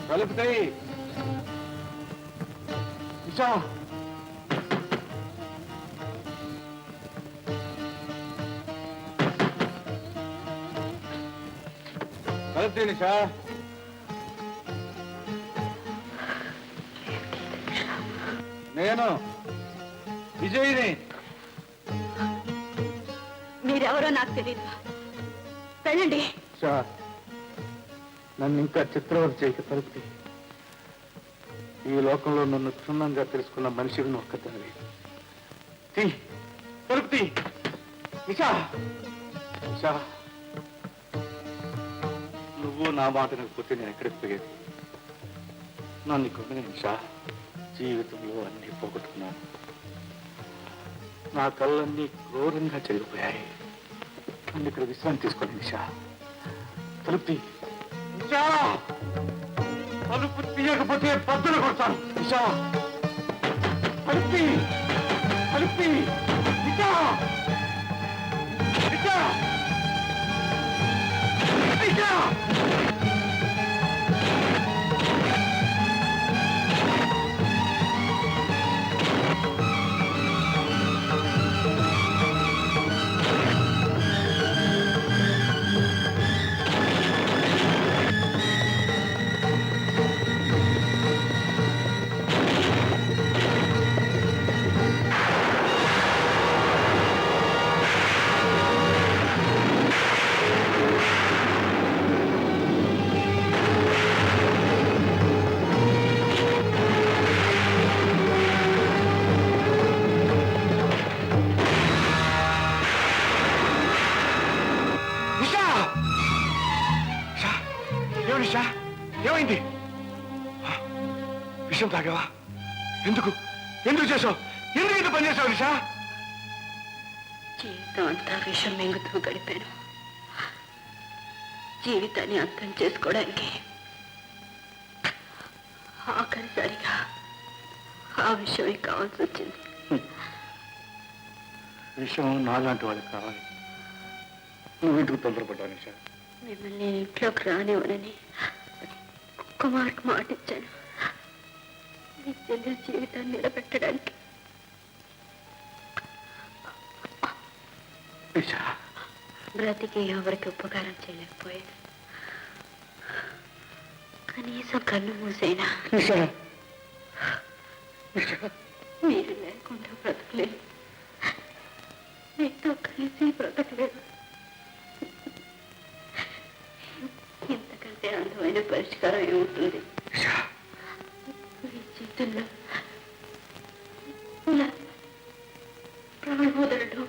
కలుపుతాయి నిషా కలుపుతాయి నిషా నేను విజయ్ని. మీరెవరో నాకు తెలియదు. వెళ్ళండి. నన్ను ఇంకా చిత్రవత చేయక తలుపుతి. ఈ లోకంలో నన్ను క్షుణ్ణంగా తెలుసుకున్న మనిషిని ఒక్కదాన్ని తలుపుతి. నిషా నిషా, నువ్వు నా మాట వినకపోతే నేను ఎక్కడికి పోయేది? నన్ను కొన్ని నిషా, జీవితంలో అన్నీ పోగొట్టుకున్నాను. నా కళ్ళన్నీ క్రూరంగా చెరిగిపోయాయి. నన్ను ఇక్కడ విశ్రాంతి తీసుకోండి నిషా. తలుపుతి. నిషా, తలుపు తీయకపోతే బద్దలు కొడతాను. నిషా, తలుపుతి. తలుపుతి. నిషా, నిషా, నిషా. ఏమైంది? విషయం తాగావా? ఎందుకు ఎందుకు చేసావు? ఎందుకు ఇంత పని చేసావు నిషా? జీవితం అంతా విషం మింగుతూ గడిపాను. జీవితాన్ని అంతం చేసుకోవడానికి ఆఖరిసారిగా ఆ విషయమే కావాల్సి వచ్చింది. విషయం నాలాంటి వాళ్ళకి కావాలి. నువ్వు ఇంటికి తొందరపడ్డావు నిషా. మిమ్మల్ని నేను ఇంట్లోకి రానివ్వనని కుమార్కి మాటిచ్చాను. మీ చెల్లి జీవితాన్ని నిలబెట్టడానికి. బ్రతికి ఎవరికి ఉపకారం చేయలేకపోయాను. కనీసం కన్ను మూసైనా మీరు లేకుండా బ్రతకలేదు. మీతో కలిసి బ్రతకలేదు. ఇంతకంటే అందమైన పరిష్కారం ఏముంటుంది? మీ చేతుల్లో ప్రాణోదరుడు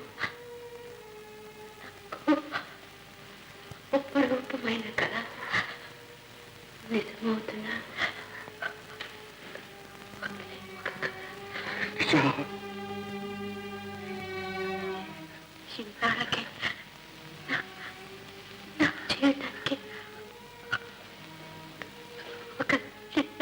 అపరూపమైన కళ నిజమవుతున్నా చిన్నాళ్ళకి నా జీవితానికి ఒక చిన్న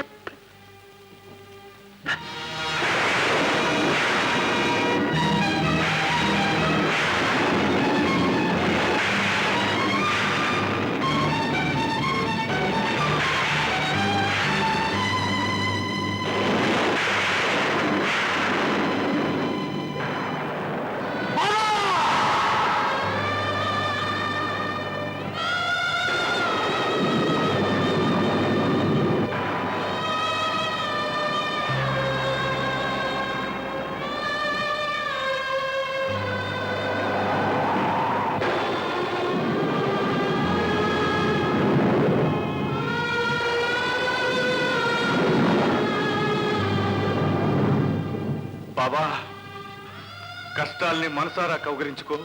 కష్టాల్ని మనసారా కౌగరించుకో,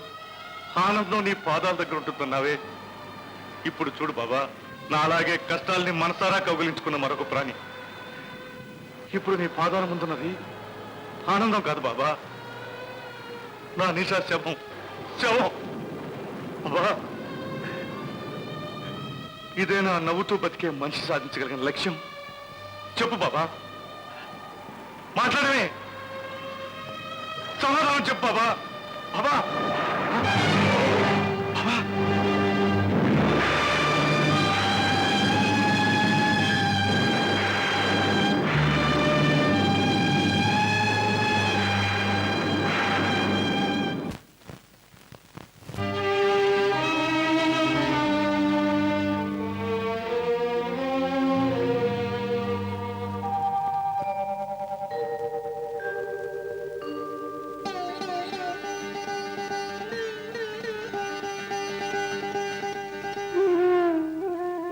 ఆనందం నీ పాదాల దగ్గర ఉంటున్నావే. ఇప్పుడు చూడు బాబా, నా అలాగే కష్టాల్ని మనసారా కౌగిలించుకున్న మరొక ప్రాణి ఇప్పుడు నీ పాదాల ముందున్నది ఆనందం కాదు బాబా, నా నిషా శవం. శవం బాబా, ఇదే నా నవ్వుతూ బతికే మనిషి సాధించగలిగిన లక్ష్యం. చెప్పు బాబా, మాట్లాడమే, సమాధానం చెప్పు బాబా. బాబా బాబా,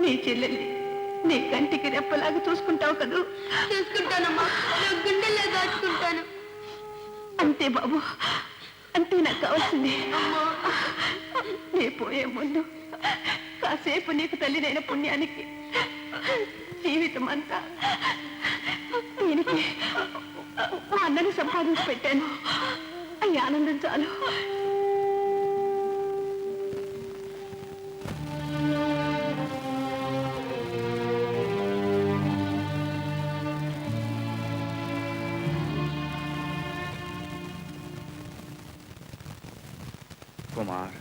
నీ చెల్లెల్ని నీ కంటికి రెప్పలాగా చూసుకుంటావు కదూ? చూసుకుంటానమ్మా, గుండెల్లో దాచుకుంటాను. అంతే బాబు, అంతే నాకు కావాల్సింది. నీ పోయే ముందు కాసేపు నీకు తల్లినైన పుణ్యానికి జీవితం అంతా దీనికి మా అన్నని సంపాదించి పెట్టాను. ఈ ఆనందం చాలు. కుమార్.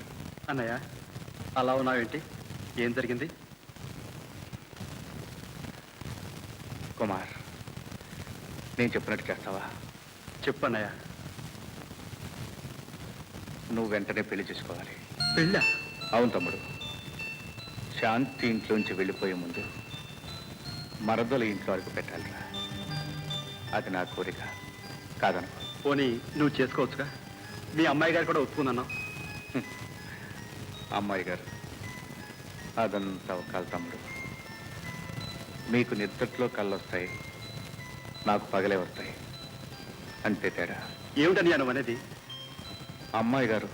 అన్నయ్య, అలా ఉన్నావేంటి? ఏం జరిగింది? కుమార్, నేను చెప్పినట్టు చేస్తావా? చెప్పన్నయ్య. నువ్వు వెంటనే పెళ్లి చేసుకోవాలి. పెళ్ళా? అవును తమ్ముడు. శాంతి ఇంట్లోంచి వెళ్ళిపోయే ముందు మరదలు ఇంట్లో అడుగు పెట్టాలిరా. అది నా కోరిక కాదనుకో. పోనీ నువ్వు చేసుకోవచ్చుగా? మీ అమ్మాయి గారు కూడా ఒప్పుకుందన్నావు. అమ్మాయి గారు అదంతా ఒక తమ్ముడు. మీకు నిద్రలో కళ్ళు వస్తాయి, నాకు పగలే వస్తాయి, అంతే తేడా. ఏమిటని నువ్వు అనేది? అమ్మాయి గారు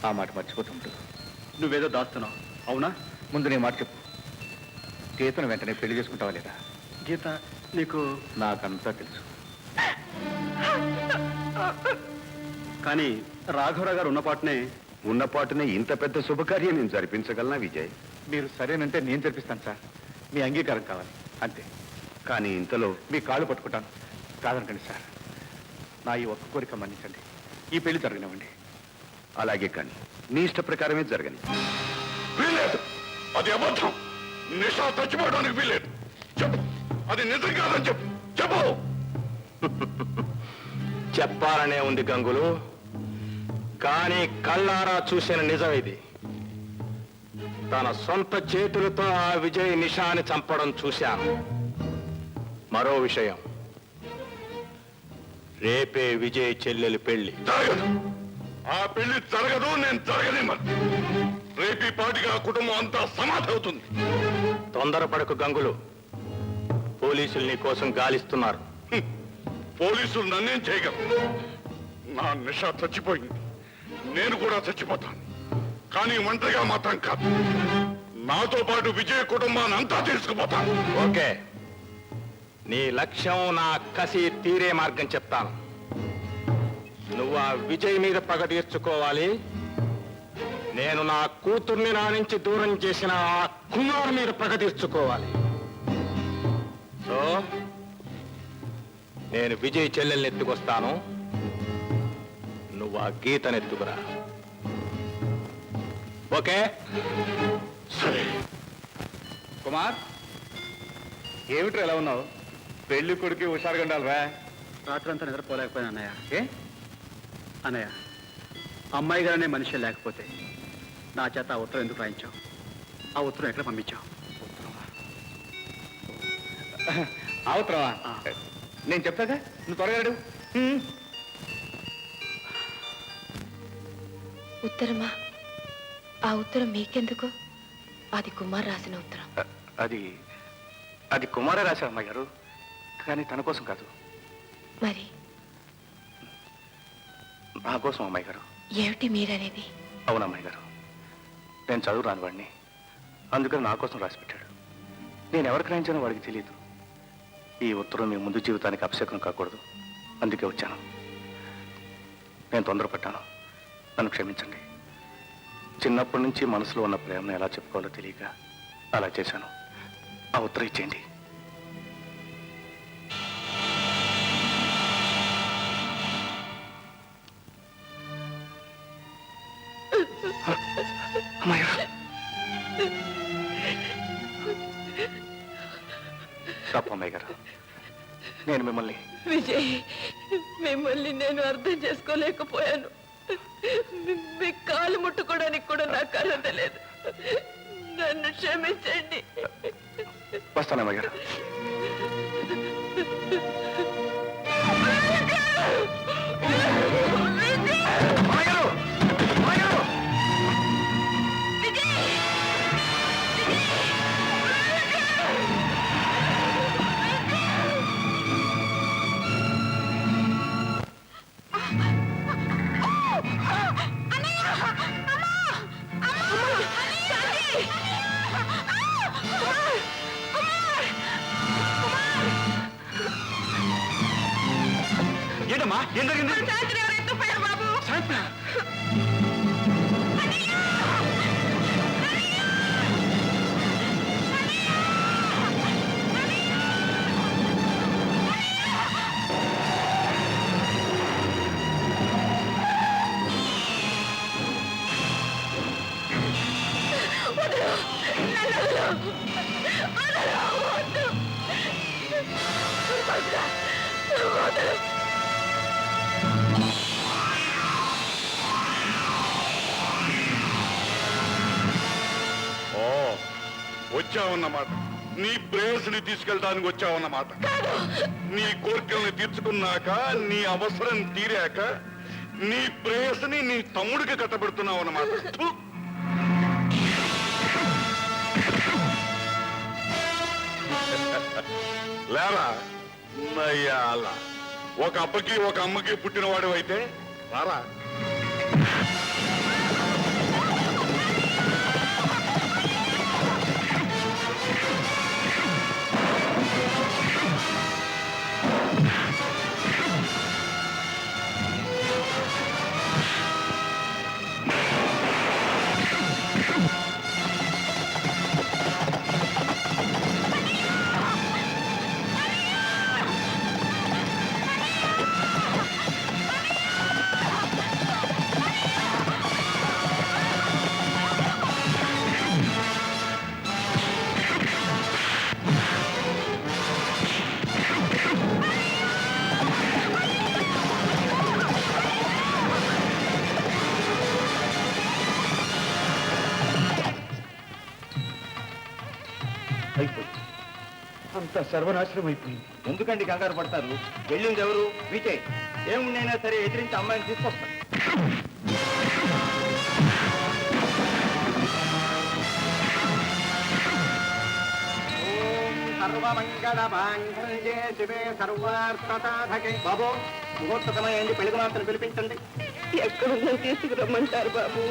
ఆ మాట మర్చిపోతుంటాడు. నువ్వేదో దాస్తున్నావు, అవునా? ముందు నీ మాట చెప్పు. గీతను వెంటనే పెళ్లి చేసుకుంటావా లేదా? గీత నీకు? నాకంతా తెలుసు. కానీ రాఘవరావు గారు ఉన్నపాటునే ఇంత పెద్ద శుభకార్యం నేను జరిపించగలనా విజయ్? మీరు సరేనంటే నేను జరిపిస్తాను సార్. మీ అంగీకారం కావాలి అంతే. కానీ ఇంతలో మీ కాళ్ళు పట్టుకుంటాను, కాదనకండి సార్. నా ఈ ఒక్క కోరిక మన్నించండి, ఈ పెళ్లి జరగనివ్వండి. అలాగే, కానీ నీ ఇష్ట ప్రకారమే జరగని. వీలేదు, అది అబద్ధం. నిషా చచ్చిపోవడానికి వీలేదు. చెప్పు, అది నిజం కాదని చెప్పు. చెప్పు. చెప్పాలనే ఉంది గంగులు, కానీ కళ్ళారా చూసిన నిజం ఇది. తన సొంత చేతులతో ఆ విజయ్ నిషాని చంపడం చూశాను. మరో విషయం, రేపే విజయ్ చెల్లెలి పెళ్లి. జరగదు, ఆ పెళ్లి జరగదు. నేను జరగనివ్వను. రేపీ పాటిగా కుటుంబం అంతా సమాధి అవుతుంది. తొందరపడకు గంగులు, పోలీసులు నీ కోసం గాలిస్తున్నారు. పోలీసులు నన్నేం చేయగలరు? నా నిషా చచ్చిపోయింది, నేను కూడా చచ్చిపోతాను. కానీ ఒంటరిగా మాత్రం కాదు, నాతో పాటు విజయ కుటుంబాన్ని అంతా తీసుకుపోతాను. ఓకే, నీ లక్ష్యం నా కసి తీరే మార్గం చెప్తాను. నువ్వు ఆ విజయ్ మీద పగ తీర్చుకోవాలి. నేను నా కూతుర్ని నా నుంచి దూరం చేసిన ఆ కుమార్ మీద పగ తీర్చుకోవాలి. సో నేను విజయ్ చెల్లెల్ని ఎత్తుకొస్తాను, నువ్వు ఆ గీతను ఎత్తుకురా. ఓకే? సరే. కుమార్, ఏమిట్రా ఎలా ఉన్నావు? పెళ్లి కొడుకు హుషారుగా ఉండాలిరా. రాత్రంతా నిద్రపోలేకపోయినా అన్నయ్య. ఏ అన్నయ్య, అమ్మాయి గారనే మనిషి లేకపోతే నా చేత ఆ ఉత్తరం ఎందుకు రాయించావు? ఆ ఉత్తరం ఎక్కడ పంపించావు? ఆ ఉత్తరమా? నేను చెప్తాగా, నువ్వు త్వరగా అడుగు. ఉత్తరమా? ఆ ఉత్తరం మీకెందుకు? అది కుమార్ రాసిన ఉత్తరం. అది కుమారే రాశారు అమ్మాయి గారు, కానీ తన కోసం కాదు. మరి నా కోసం అమ్మాయి గారు. ఏమిటి మీరనేది? అవును అమ్మాయి గారు, నేను చదువు రాని వాడిని, అందుకని నా కోసం రాసి పెట్టాడు. నేను ఎవరికి రాయించానో వాడికి తెలియదు. ఈ ఉత్తరం మీ ముందు జీవితానికి అపశకనం కాకూడదు, అందుకే వచ్చాను. నేను తొందరపడ్డాను, నన్ను క్షమించండి. చిన్నప్పటి నుంచి మనసులో ఉన్న ప్రేమను ఎలా చెప్పుకోవాలో తెలియక అలా చేశాను. ఆ ఉత్తరం ఇచ్చేయండి. అమ్మాయి గారు, తప్పు అమ్మాయి గారు, నేను మిమ్మల్ని విజయ్, మిమ్మల్ని నేను అర్థం చేసుకోలేకపోయాను. మీ కాలు ముట్టుకోవడానికి కూడా నాకు అర్హత లేదు. నన్ను క్షమించండి. వస్తాను అమ్మాయి గారు. ఏంటమ్మా, ఏం జరిగింది? వచ్చావన్నమాట. నీ ప్రేయస్ని తీసుకెళ్ళడానికి వచ్చావన్నమాట. నీ కోరికల్ని తీర్చుకున్నాక, నీ అవసరం తీరాక, నీ ప్రేయస్ని నీ తమ్ముడికి కట్టబెడుతున్నావు అన్నమాట. లేరా నయ్యాల, ఒక అబ్బకి ఒక అమ్మకి పుట్టినవాడు అయితే రారా. అంత సర్వనాశనం అయిపోయింది. ఎందుకండి కంగారు పడతారు? వెళ్ళింది ఎవరు? విజయ్. ఏముండైనా సరే ఎదిరించి అమ్మాయిని తీసుకొస్తాను. బాబు, ముహూర్త సమయం అయింది, పెళ్లి మాత్రం పిలిపించండి. ఎక్కడున్నా తీసుకురమ్మంటారు బాబు.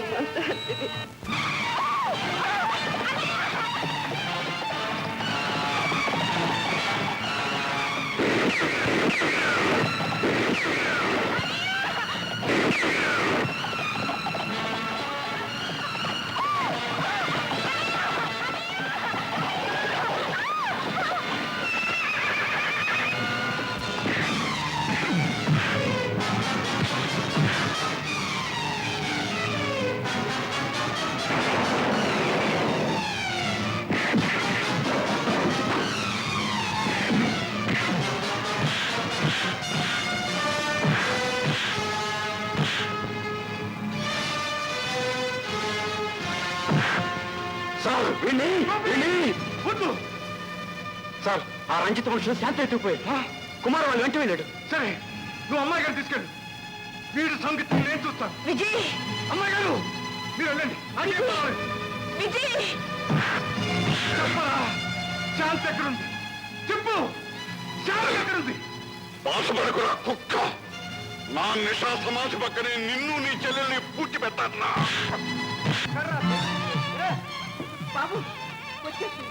సార్, సార్, ఆ రంజిత మనుషులు శాంతి ఎత్తుకుపోయాడు. కుమార్ వాళ్ళు వెంట వెళ్ళాడు. సరే, నువ్వు అమ్మాయి గారు తీసుకెళ్ళు. వీడి సంగతి నేను చూస్తాను. విజయ్, అమ్మాయి గారు మీరు వెళ్ళండి. నాకేం కావాలి? విజయ్, చెప్పరా, శాంతి ఎక్కడుంది? చెప్పు, శాంతి ఎక్కడుంది? బాధపడకురా కుక్క. నా నిషా సమాధి పక్కనే నిన్ను నీ చెల్లెల్ని పూడ్చి పెట్టాలా? బాబు వచ్చేసి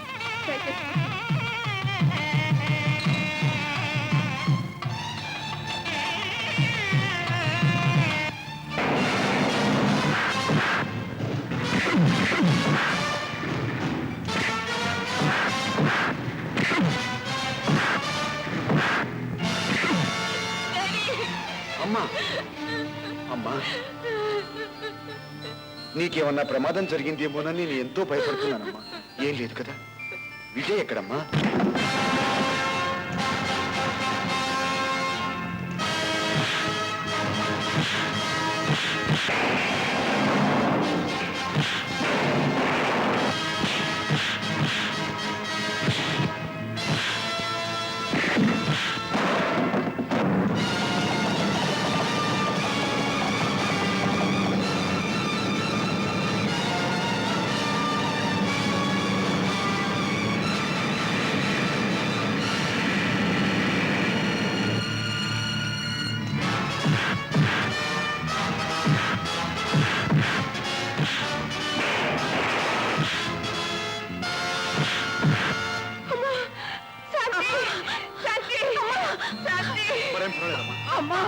అమ్మా అమ్మా నీకేమన్నా ప్రమాదం జరిగిందేమోనని నేను ఎంతో భయపడుతున్నానమ్మా. ఏం లేదు కదా? విజయ్ ఎక్కడమ్మా? మరేం పర్వాలేదమ్మా. అమ్మా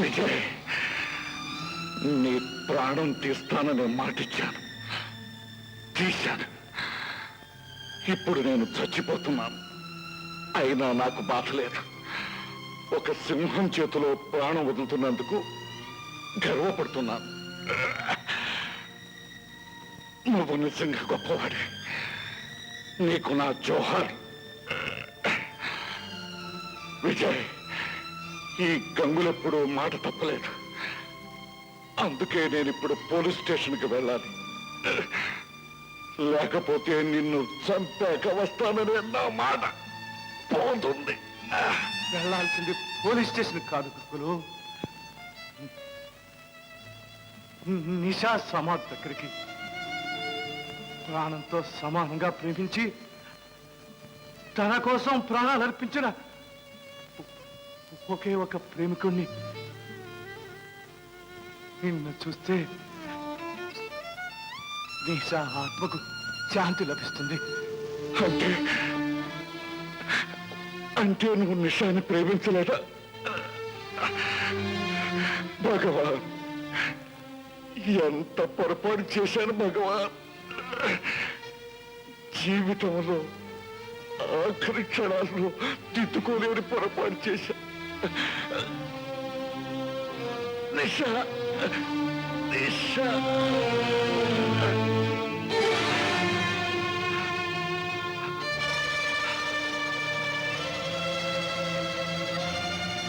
విజయ్, నీ ప్రాణం తీస్తానని మాటిచ్చాను, తీశాను. ఇప్పుడు నేను చచ్చిపోతున్నాను. అయినా నాకు బాధ లేదు. ఒక సింహం చేతిలో ప్రాణం వదులుతున్నందుకు గర్వపడుతున్నాను. నువ్వు నిజంగా గొప్పవాడి. నీకు నా జోహార్. విజయ్, ఈ గంగులెప్పుడు మాట తప్పలేదు. అందుకే నేను ఇప్పుడు పోలీస్ స్టేషన్కి వెళ్ళాలి. లేకపోతే నిన్ను చంపాక వస్తానని నా మాట పోతుంది. వెళ్ళాల్సింది పోలీస్ స్టేషన్ కాదు కుక్కులు, నిషా సమాధి దగ్గరికి. ప్రాణంతో సమానంగా ప్రేమించి తన కోసం ప్రాణాలు అర్పించిన ఒకే ఒక ప్రేమికుణ్ణి నిన్ను చూస్తే నిషా ఆత్మకు శాంతి లభిస్తుంది. అంటే అంటే నువ్వు నిషాని ప్రేమించలేదా? భగవాన్, ఎంత పొరపాటు చేశాను భగవాన్. జీవితంలో ఆఖరి క్షణాల్లో తిట్టుకోలేని పొరపాటు చేశా. నిషా, నిషా.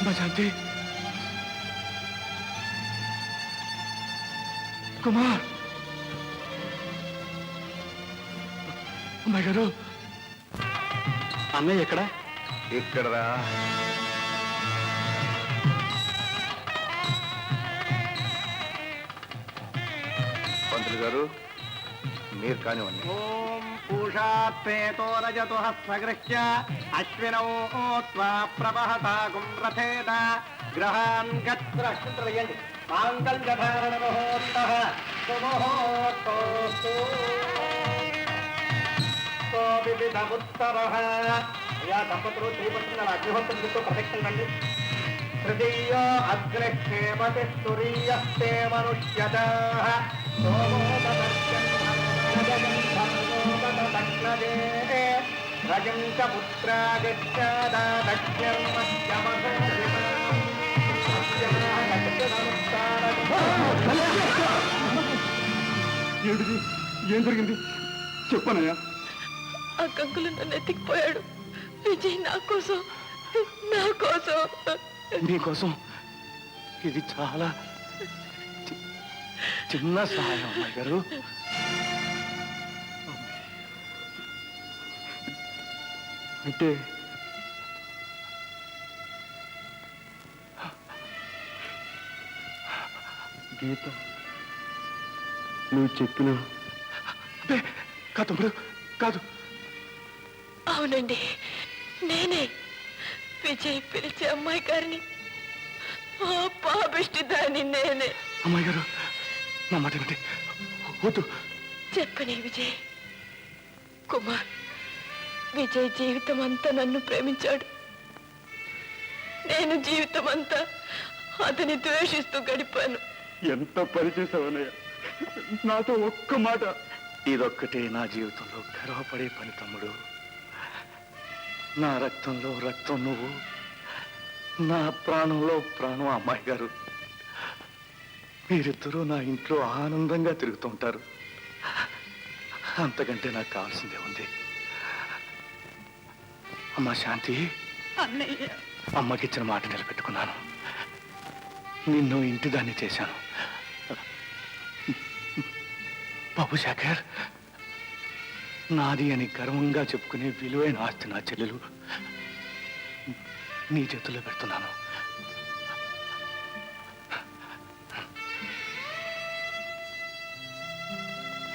భజంతి, కుమార్, అమ్మాయి గారు, అన్నయ్య ఎక్కడ? ఇక్కడరా. రాజు గారు మీరు కానివ్వండి. ఓం పూషాత్పేతో రజతు హస్తగృహ్య అశ్వినో త్వా ప్రవహతాగుం రథేన గ్రహాన్ గత్రయండి మాంగళ్యధారణ ముహూర్తః సుముహూర్తోస్తు తో వివిధముత్తరః. అయ్యా దంపతులు శ్రీపత్రుల అగ్నిహోత్రుడితో ప్రదక్షిణ రండి. తృతీయ అగ్నిక్షేమతి తురీయస్తే మనుష్యతః రజం చ ఏమిటిది? ఏం జరిగింది చెప్పనయ్యా. ఆ కంకులు నన్ను ఎత్తికిపోయాడు. విజయ్ నా కోసం నీకోసం ఇది చాలా చిన్న సహాయం అమ్మాయి గారు. అంటే గీత నువ్వు చెప్పిన తమ్ముడు కాదు. అవునండి, నేనే విజయ్ పిలిచే అమ్మాయి గారిని, ఆ పాపిష్టి దాన్ని నేనే. అమ్మాయి గారు నా మాట వినండి. వద్దు. చెప్పని విజయ్. కుమార్ విజయ్ జీవితం అంతా నన్ను ప్రేమించాడు. నేను జీవితం అంతా అతని ద్వేషిస్తూ గడిపాను. ఎంత పని చేసావనయ్య, నాతో ఒక్క మాట. ఇదొక్కటే నా జీవితంలో గర్వపడే పని తమ్ముడు. నా రక్తంలో రక్తం నువ్వు, నా ప్రాణంలో ప్రాణం అమ్మాయి గారు. మీరిద్దరూ నా ఇంట్లో ఆనందంగా తిరుగుతుంటారు. అంతకంటే నాకు కావాల్సిందే ఉంది. అమ్మా శాంతి, అమ్మకిచ్చిన మాట నిలబెట్టుకున్నాను. నిన్ను ఇంటి దాన్ని చేశాను. బాబు శేఖర్, నాది అని గర్వంగా చెప్పుకునే విలువైన ఆస్తి నా చెల్లెలు నీ చేతుల్లో పెడుతున్నాను.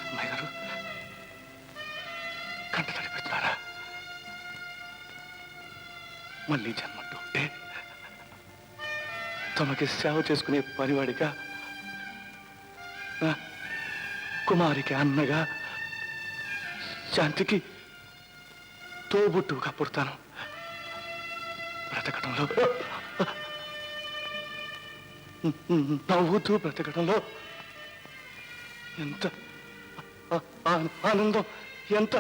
అమ్మాయి గారు కంట తడి పెడుతున్నారా? మళ్ళీ జన్మంటూ ఉంటే తమకి సేవ చేసుకునే పనివాడిగా, కుమారికి అన్నగా, శాంతికి తోబుట్టుగా పుడతాను. బ్రతకడంలో నవ్వుతూ బ్రతకడంలో ఎంత ఆనందం, ఎంత